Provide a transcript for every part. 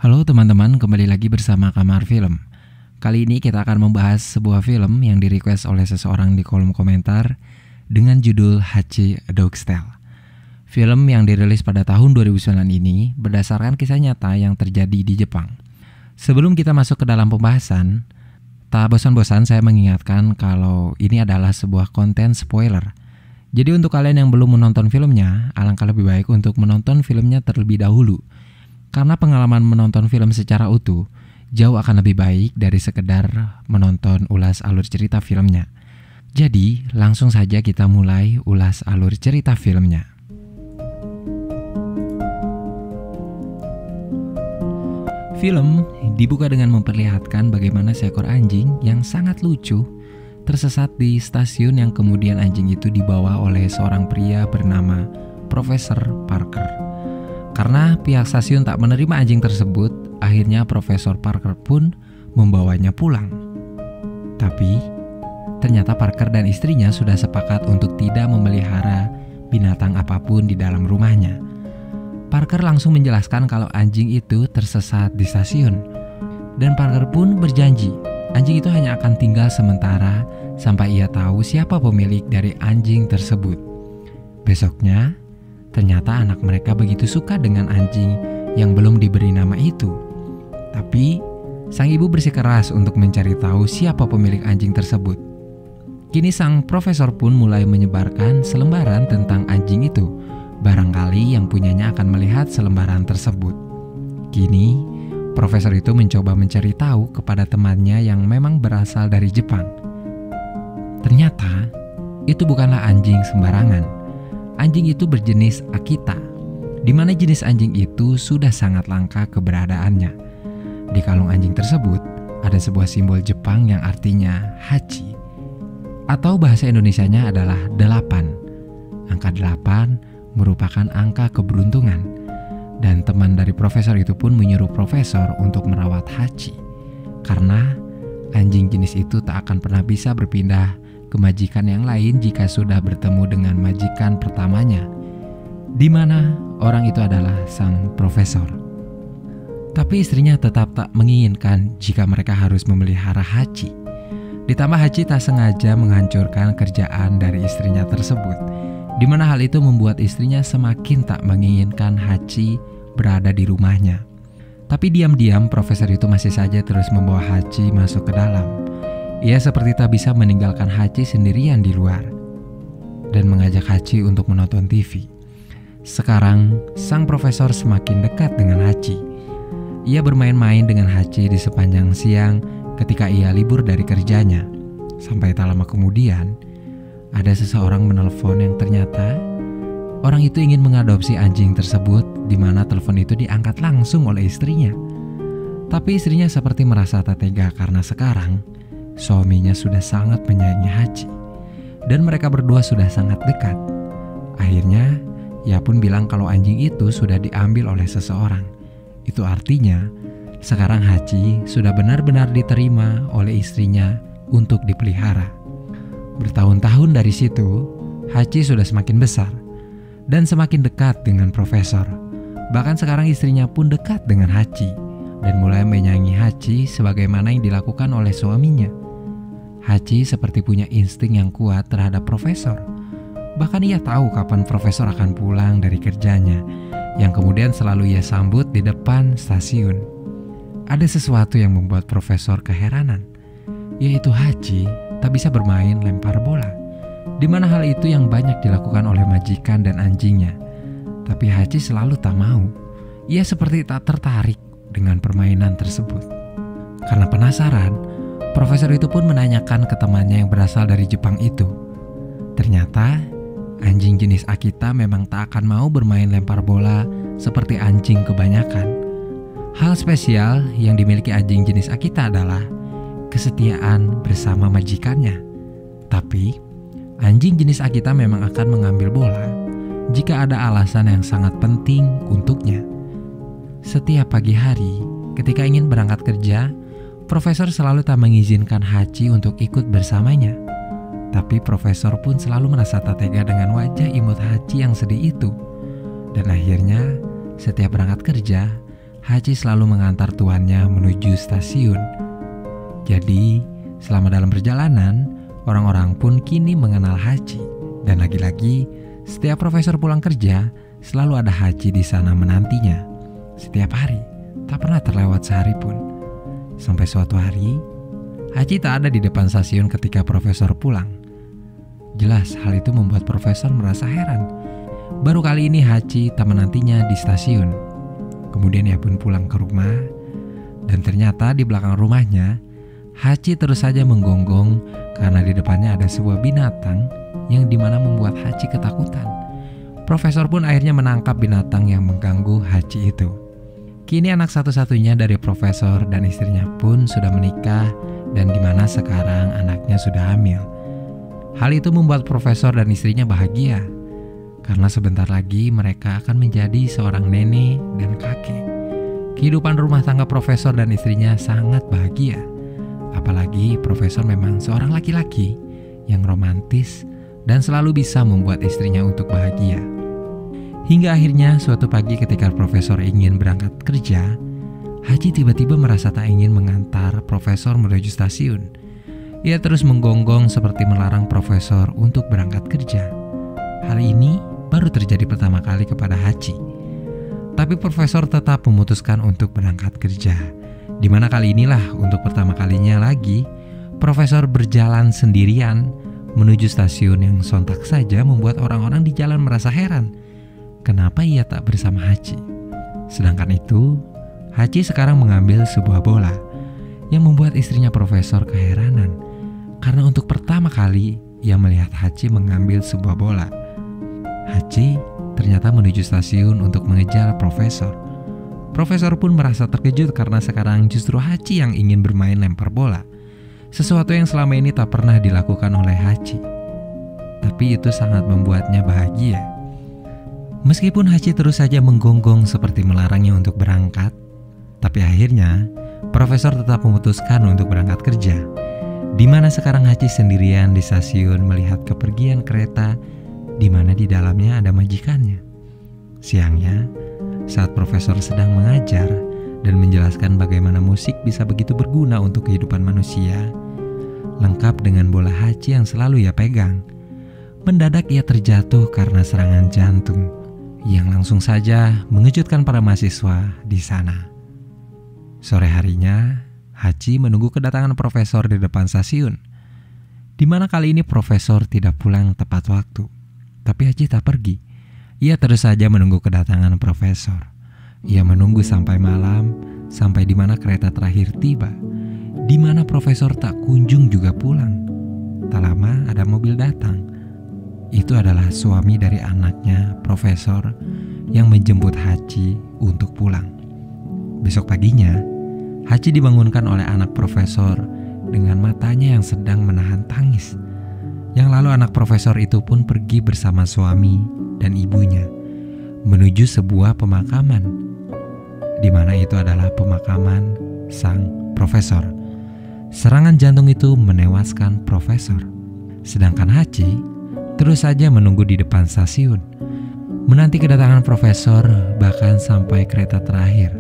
Halo teman-teman, kembali lagi bersama Kamar Film. Kali ini kita akan membahas sebuah film yang di-request oleh seseorang di kolom komentar dengan judul Hachi: A Dog's Tale. Film yang dirilis pada tahun 2009 ini berdasarkan kisah nyata yang terjadi di Jepang. Sebelum kita masuk ke dalam pembahasan, tak bosan-bosan saya mengingatkan kalau ini adalah sebuah konten spoiler. Jadi untuk kalian yang belum menonton filmnya, alangkah lebih baik untuk menonton filmnya terlebih dahulu. Karena pengalaman menonton film secara utuh jauh akan lebih baik dari sekedar menonton ulas alur cerita filmnya. Jadi langsung saja kita mulai ulas alur cerita filmnya. Film dibuka dengan memperlihatkan bagaimana seekor anjing yang sangat lucu tersesat di stasiun yang kemudian anjing itu dibawa oleh seorang pria bernama Profesor Parker. Karena pihak stasiun tak menerima anjing tersebut, akhirnya Profesor Parker pun membawanya pulang. Tapi ternyata Parker dan istrinya sudah sepakat untuk tidak memelihara binatang apapun di dalam rumahnya. Parker langsung menjelaskan kalau anjing itu tersesat di stasiun. Dan Parker pun berjanji anjing itu hanya akan tinggal sementara sampai ia tahu siapa pemilik dari anjing tersebut. Besoknya, ternyata anak mereka begitu suka dengan anjing yang belum diberi nama itu. Tapi, sang ibu bersikeras untuk mencari tahu siapa pemilik anjing tersebut. Kini sang profesor pun mulai menyebarkan selembaran tentang anjing itu. Barangkali yang punyanya akan melihat selembaran tersebut. Kini, profesor itu mencoba mencari tahu kepada temannya yang memang berasal dari Jepang. Ternyata, itu bukanlah anjing sembarangan. Anjing itu berjenis Akita, di mana jenis anjing itu sudah sangat langka keberadaannya. Di kalung anjing tersebut ada sebuah simbol Jepang yang artinya Hachi, atau bahasa Indonesianya adalah 8. Angka 8 merupakan angka keberuntungan. Dan teman dari profesor itu pun menyuruh profesor untuk merawat Hachi, karena anjing jenis itu tak akan pernah bisa berpindah ke majikan yang lain jika sudah bertemu dengan majikan pertamanya, di mana orang itu adalah sang profesor. Tapi istrinya tetap tak menginginkan jika mereka harus memelihara Hachi. Ditambah Hachi tak sengaja menghancurkan kerjaan dari istrinya tersebut, di mana hal itu membuat istrinya semakin tak menginginkan Hachi berada di rumahnya. Tapi diam-diam profesor itu masih saja terus membawa Hachi masuk ke dalam. Ia seperti tak bisa meninggalkan Hachi sendirian di luar dan mengajak Hachi untuk menonton TV. Sekarang, sang profesor semakin dekat dengan Hachi. Ia bermain-main dengan Hachi di sepanjang siang ketika ia libur dari kerjanya. Sampai tak lama kemudian, ada seseorang menelpon yang ternyata orang itu ingin mengadopsi anjing tersebut, di mana telepon itu diangkat langsung oleh istrinya. Tapi istrinya seperti merasa tak tega karena sekarang suaminya sudah sangat menyayangi Hachi dan mereka berdua sudah sangat dekat. Akhirnya ia pun bilang kalau anjing itu sudah diambil oleh seseorang. Itu artinya sekarang Hachi sudah benar-benar diterima oleh istrinya untuk dipelihara. Bertahun-tahun dari situ, Hachi sudah semakin besar dan semakin dekat dengan profesor. Bahkan sekarang istrinya pun dekat dengan Hachi dan mulai menyayangi Hachi sebagaimana yang dilakukan oleh suaminya. Hachi seperti punya insting yang kuat terhadap profesor. Bahkan ia tahu kapan profesor akan pulang dari kerjanya, yang kemudian selalu ia sambut di depan stasiun. Ada sesuatu yang membuat profesor keheranan, yaitu Hachi tak bisa bermain lempar bola, di mana hal itu yang banyak dilakukan oleh majikan dan anjingnya. Tapi Hachi selalu tak mau. Ia seperti tak tertarik dengan permainan tersebut. Karena penasaran, profesor itu pun menanyakan ke temannya yang berasal dari Jepang itu. Ternyata anjing jenis Akita memang tak akan mau bermain lempar bola seperti anjing kebanyakan. Hal spesial yang dimiliki anjing jenis Akita adalah kesetiaan bersama majikannya. Tapi anjing jenis Akita memang akan mengambil bola jika ada alasan yang sangat penting untuknya. Setiap pagi hari ketika ingin berangkat kerja, profesor selalu tak mengizinkan Hachi untuk ikut bersamanya. Tapi profesor pun selalu merasa tak tega dengan wajah imut Hachi yang sedih itu. Dan akhirnya setiap berangkat kerja, Hachi selalu mengantar tuannya menuju stasiun. Jadi, selama dalam perjalanan, orang-orang pun kini mengenal Hachi. Dan lagi-lagi, setiap profesor pulang kerja, selalu ada Hachi di sana menantinya. Setiap hari, tak pernah terlewat sehari pun. Sampai suatu hari, Hachi tak ada di depan stasiun ketika profesor pulang. Jelas, hal itu membuat profesor merasa heran. Baru kali ini Hachi tak menantinya di stasiun. Kemudian ia pun pulang ke rumah, dan ternyata di belakang rumahnya, Hachi terus saja menggonggong karena di depannya ada sebuah binatang yang dimana membuat Hachi ketakutan. Profesor pun akhirnya menangkap binatang yang mengganggu Hachi itu. Kini anak satu-satunya dari profesor dan istrinya pun sudah menikah dan dimana sekarang anaknya sudah hamil. Hal itu membuat profesor dan istrinya bahagia. Karena sebentar lagi mereka akan menjadi seorang nenek dan kakek. Kehidupan rumah tangga profesor dan istrinya sangat bahagia. Apalagi profesor memang seorang laki-laki yang romantis dan selalu bisa membuat istrinya untuk bahagia. Hingga akhirnya suatu pagi ketika profesor ingin berangkat kerja, Hachi tiba-tiba merasa tak ingin mengantar profesor menuju stasiun. Ia terus menggonggong seperti melarang profesor untuk berangkat kerja. Hal ini baru terjadi pertama kali kepada Hachi. Tapi profesor tetap memutuskan untuk berangkat kerja. Di mana kali inilah untuk pertama kalinya lagi, profesor berjalan sendirian menuju stasiun yang sontak saja membuat orang-orang di jalan merasa heran. Kenapa ia tak bersama Hachi? Sedangkan itu, Hachi sekarang mengambil sebuah bola yang membuat istrinya profesor keheranan. Karena untuk pertama kali ia melihat Hachi mengambil sebuah bola. Hachi ternyata menuju stasiun untuk mengejar profesor. Profesor pun merasa terkejut karena sekarang justru Hachi yang ingin bermain lempar bola. Sesuatu yang selama ini tak pernah dilakukan oleh Hachi. Tapi itu sangat membuatnya bahagia. Meskipun Hachi terus saja menggonggong seperti melarangnya untuk berangkat, tapi akhirnya profesor tetap memutuskan untuk berangkat kerja. Di mana sekarang Hachi sendirian di stasiun melihat kepergian kereta di mana di dalamnya ada majikannya. Siangnya, saat profesor sedang mengajar dan menjelaskan bagaimana musik bisa begitu berguna untuk kehidupan manusia, lengkap dengan bola Hachi yang selalu ia pegang, mendadak ia terjatuh karena serangan jantung yang langsung saja mengejutkan para mahasiswa di sana. Sore harinya, Hachi menunggu kedatangan profesor di depan stasiun, di mana kali ini profesor tidak pulang tepat waktu. Tapi Hachi tak pergi. Ia terus saja menunggu kedatangan profesor. Ia menunggu sampai malam, sampai di mana kereta terakhir tiba, di mana profesor tak kunjung juga pulang. Tak lama ada mobil datang. Itu adalah suami dari anaknya, profesor, yang menjemput Hachi untuk pulang. Besok paginya, Hachi dibangunkan oleh anak profesor dengan matanya yang sedang menahan tangis. Yang lalu anak profesor itu pun pergi bersama suami dan ibunya menuju sebuah pemakaman, di mana itu adalah pemakaman sang profesor. Serangan jantung itu menewaskan profesor. Sedangkan Hachi terus saja menunggu di depan stasiun, menanti kedatangan profesor bahkan sampai kereta terakhir,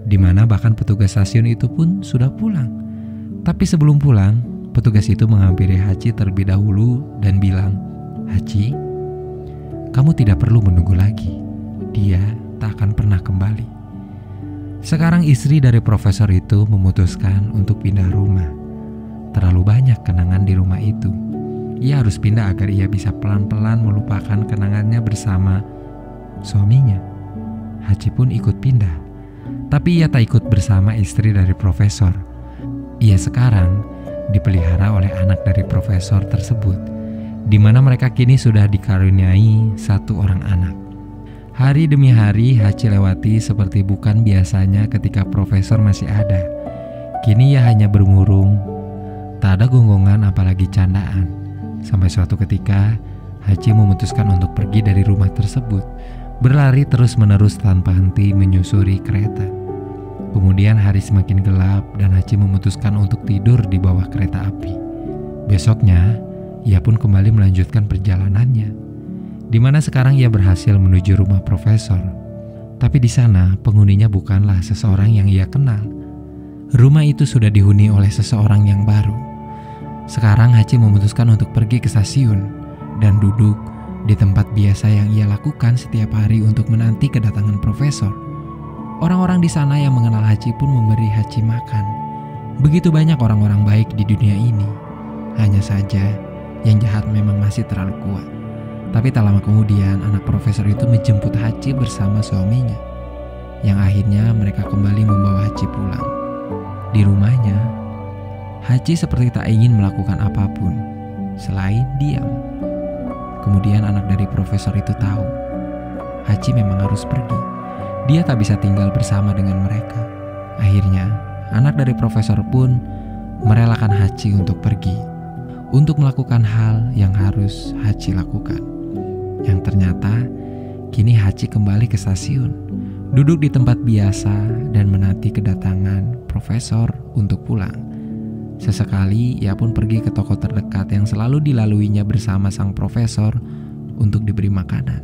di mana bahkan petugas stasiun itu pun sudah pulang. Tapi sebelum pulang, petugas itu menghampiri Hachi terlebih dahulu dan bilang, "Hachi, kamu tidak perlu menunggu lagi. Dia tak akan pernah kembali." Sekarang istri dari profesor itu memutuskan untuk pindah rumah. Terlalu banyak kenangan di rumah itu. Ia harus pindah agar ia bisa pelan-pelan melupakan kenangannya bersama suaminya. Hachi pun ikut pindah. Tapi ia tak ikut bersama istri dari profesor. Ia sekarang dipelihara oleh anak dari profesor tersebut, di mana mereka kini sudah dikaruniai satu orang anak. Hari demi hari Hachi lewati seperti bukan biasanya ketika profesor masih ada. Kini ia hanya bermurung, tak ada gonggongan apalagi candaan. Sampai suatu ketika Hachi memutuskan untuk pergi dari rumah tersebut, berlari terus-menerus tanpa henti menyusuri kereta. Kemudian hari semakin gelap dan Hachi memutuskan untuk tidur di bawah kereta api. Besoknya, ia pun kembali melanjutkan perjalanannya, di mana sekarang ia berhasil menuju rumah profesor. Tapi di sana penghuninya bukanlah seseorang yang ia kenal. Rumah itu sudah dihuni oleh seseorang yang baru. Sekarang Hachi memutuskan untuk pergi ke stasiun dan duduk di tempat biasa yang ia lakukan setiap hari untuk menanti kedatangan profesor. Orang-orang di sana yang mengenal Hachi pun memberi Hachi makan. Begitu banyak orang-orang baik di dunia ini. Hanya saja yang jahat memang masih terlalu kuat. Tapi tak lama kemudian anak profesor itu menjemput Hachi bersama suaminya, yang akhirnya mereka kembali membawa Hachi pulang. Di rumahnya, Hachi seperti tak ingin melakukan apapun selain diam. Kemudian anak dari profesor itu tahu Hachi memang harus pergi. Dia tak bisa tinggal bersama dengan mereka. Akhirnya anak dari profesor pun merelakan Hachi untuk pergi, untuk melakukan hal yang harus Hachi lakukan. Yang ternyata kini Hachi kembali ke stasiun, duduk di tempat biasa dan menanti kedatangan profesor untuk pulang. Sesekali ia pun pergi ke toko terdekat yang selalu dilaluinya bersama sang profesor untuk diberi makanan.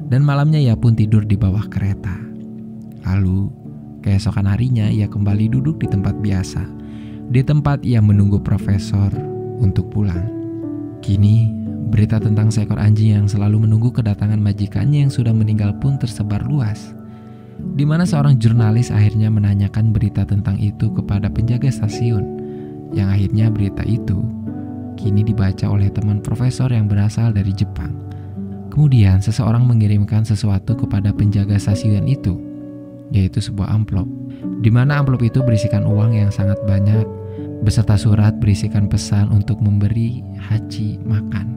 Dan malamnya ia pun tidur di bawah kereta. Lalu keesokan harinya ia kembali duduk di tempat biasa, di tempat ia menunggu profesor untuk pulang. Kini berita tentang seekor anjing yang selalu menunggu kedatangan majikannya yang sudah meninggal pun tersebar luas, di mana seorang jurnalis akhirnya menanyakan berita tentang itu kepada penjaga stasiun, yang akhirnya berita itu kini dibaca oleh teman profesor yang berasal dari Jepang. Kemudian seseorang mengirimkan sesuatu kepada penjaga stasiun itu, yaitu sebuah amplop, di mana amplop itu berisikan uang yang sangat banyak, beserta surat berisikan pesan untuk memberi Hachi makan.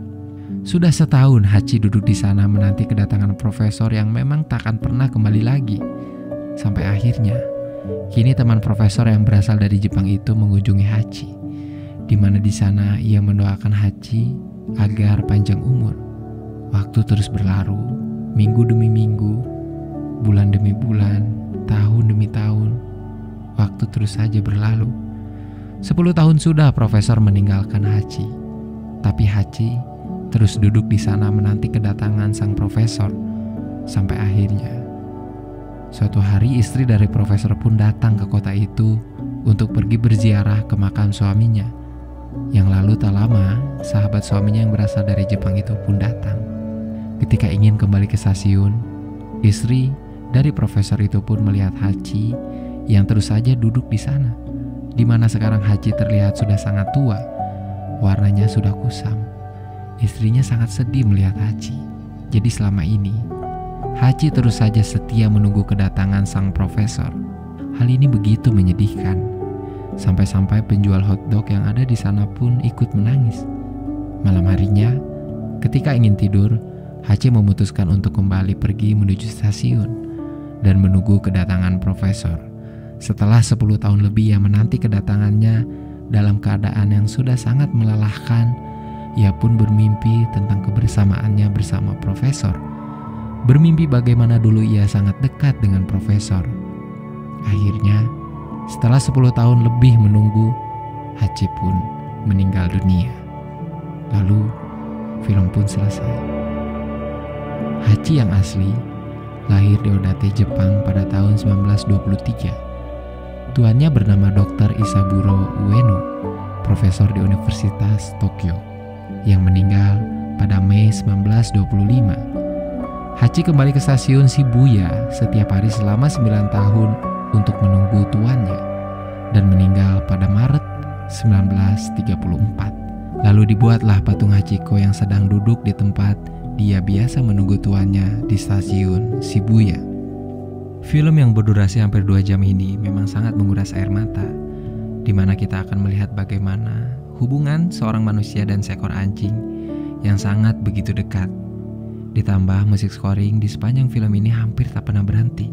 Sudah setahun Hachi duduk di sana menanti kedatangan profesor yang memang tak akan pernah kembali lagi. Sampai akhirnya, kini teman profesor yang berasal dari Jepang itu mengunjungi Hachi, di mana di sana ia mendoakan Hachi agar panjang umur. Waktu terus berlalu, minggu demi minggu, bulan demi bulan, tahun demi tahun. Waktu terus saja berlalu. 10 tahun sudah profesor meninggalkan Hachi, tapi Hachi terus duduk di sana menanti kedatangan sang profesor. Sampai akhirnya suatu hari istri dari profesor pun datang ke kota itu untuk pergi berziarah ke makam suaminya. Yang lalu tak lama sahabat suaminya yang berasal dari Jepang itu pun datang. Ketika ingin kembali ke stasiun, istri dari profesor itu pun melihat Hachi yang terus saja duduk di sana, di mana sekarang Hachi terlihat sudah sangat tua, warnanya sudah kusam. Istrinya sangat sedih melihat Hachi. Jadi selama ini Hachi terus saja setia menunggu kedatangan sang profesor. Hal ini begitu menyedihkan, sampai-sampai penjual hotdog yang ada di sana pun ikut menangis. Malam harinya, ketika ingin tidur, Hachi memutuskan untuk kembali pergi menuju stasiun dan menunggu kedatangan profesor. Setelah 10 tahun lebih ia menanti kedatangannya dalam keadaan yang sudah sangat melelahkan, ia pun bermimpi tentang kebersamaannya bersama profesor. Bermimpi bagaimana dulu ia sangat dekat dengan profesor. Akhirnya, setelah 10 tahun lebih menunggu, Hachi pun meninggal dunia. Lalu, film pun selesai. Hachi yang asli lahir di Odate, Jepang pada tahun 1923. Tuannya bernama Dr. Isaburo Ueno, profesor di Universitas Tokyo, yang meninggal pada Mei 1925. Hachi kembali ke stasiun Shibuya setiap hari selama 9 tahun untuk menunggu tuannya dan meninggal pada Maret 1934. Lalu dibuatlah patung Hachiko yang sedang duduk di tempat dia biasa menunggu tuannya di stasiun Shibuya. Film yang berdurasi hampir 2 jam ini memang sangat menguras air mata, di mana kita akan melihat bagaimana hubungan seorang manusia dan seekor anjing yang sangat begitu dekat. Ditambah musik scoring di sepanjang film ini hampir tak pernah berhenti,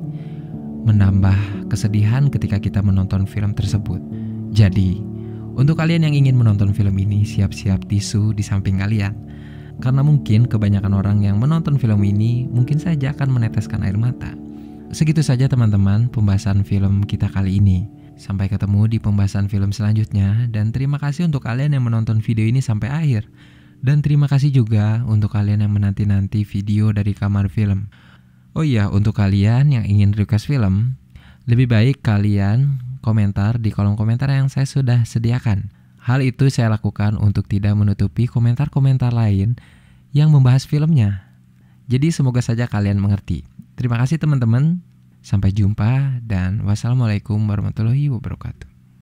menambah kesedihan ketika kita menonton film tersebut. Jadi, untuk kalian yang ingin menonton film ini, siap-siap tisu di samping kalian. Karena mungkin kebanyakan orang yang menonton film ini mungkin saja akan meneteskan air mata. Segitu saja teman-teman pembahasan film kita kali ini. Sampai ketemu di pembahasan film selanjutnya, dan terima kasih untuk kalian yang menonton video ini sampai akhir. Dan terima kasih juga untuk kalian yang menanti-nanti video dari Kamar Film. Oh iya, untuk kalian yang ingin request film, lebih baik kalian komentar di kolom komentar yang saya sudah sediakan. Hal itu saya lakukan untuk tidak menutupi komentar-komentar lain yang membahas filmnya. Jadi semoga saja kalian mengerti. Terima kasih teman-teman. Sampai jumpa dan wassalamualaikum warahmatullahi wabarakatuh.